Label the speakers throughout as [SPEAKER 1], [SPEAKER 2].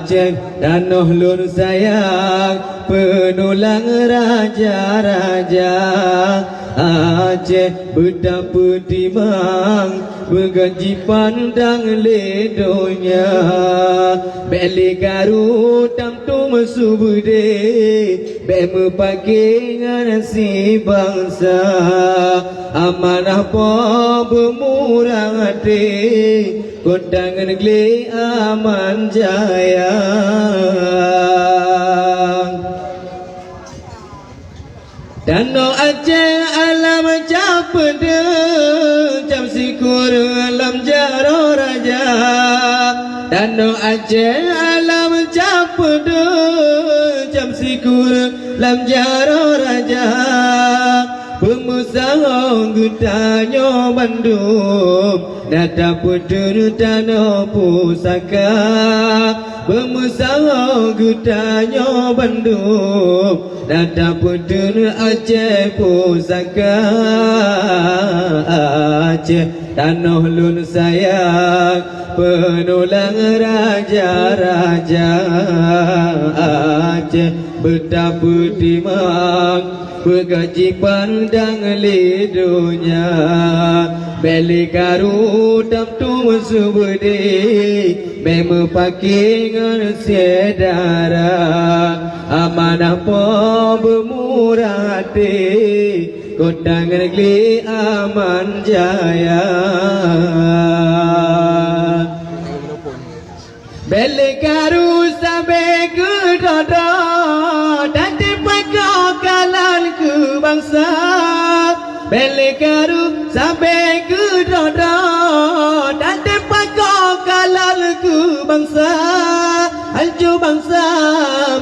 [SPEAKER 1] Aceh tanah lun sayang penulang raja-raja. Aceh betapa timang bergaji pandang ledonya. Beli garu tam tu mesubude be pakai dengan si bangsa. Amanah po bermurah hati kondang negeri aman jaya. Danau Aceh alam capede jam sikur alam jaro raja. Danau Aceh alam capede jam sikur alam jaro raja. Pengusaha gutanyo Bandung nada putur tanah pusaka. Pengusaha gutanyo Bandung nada putur Aceh pusaka. Aceh tanah lun sayang penulang raja-raja. Aceh betapa timang bergaji pandang lidunya. Beli garu tam tu subudi meme pakai dengan sedara. Amanah po bermurah hati kondang negeri aman jaya. Beli garu sampai ke dada dan dipakai kalan ke bangsa. Beli garu sampai ke dada dan dipakai kalan ke bangsa. Hancur bangsa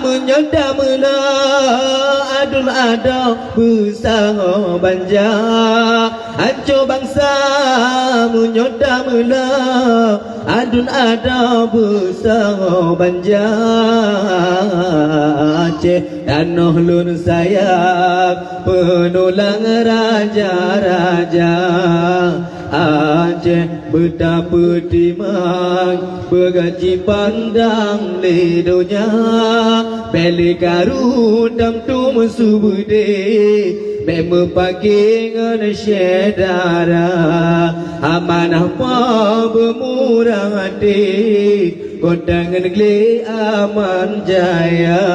[SPEAKER 1] menyodam mula adun ada bersama banja. Hancur bangsa menyodam mula adun ada bersama banja. Aceh tanah lun sayang penulang raja-raja. Aceh betapa timang bergaji pandang lidunya. Beli garu tam tu mesubude meme pakai dengan sedara. Amanah po bermurah hati kondang negeri aman jaya.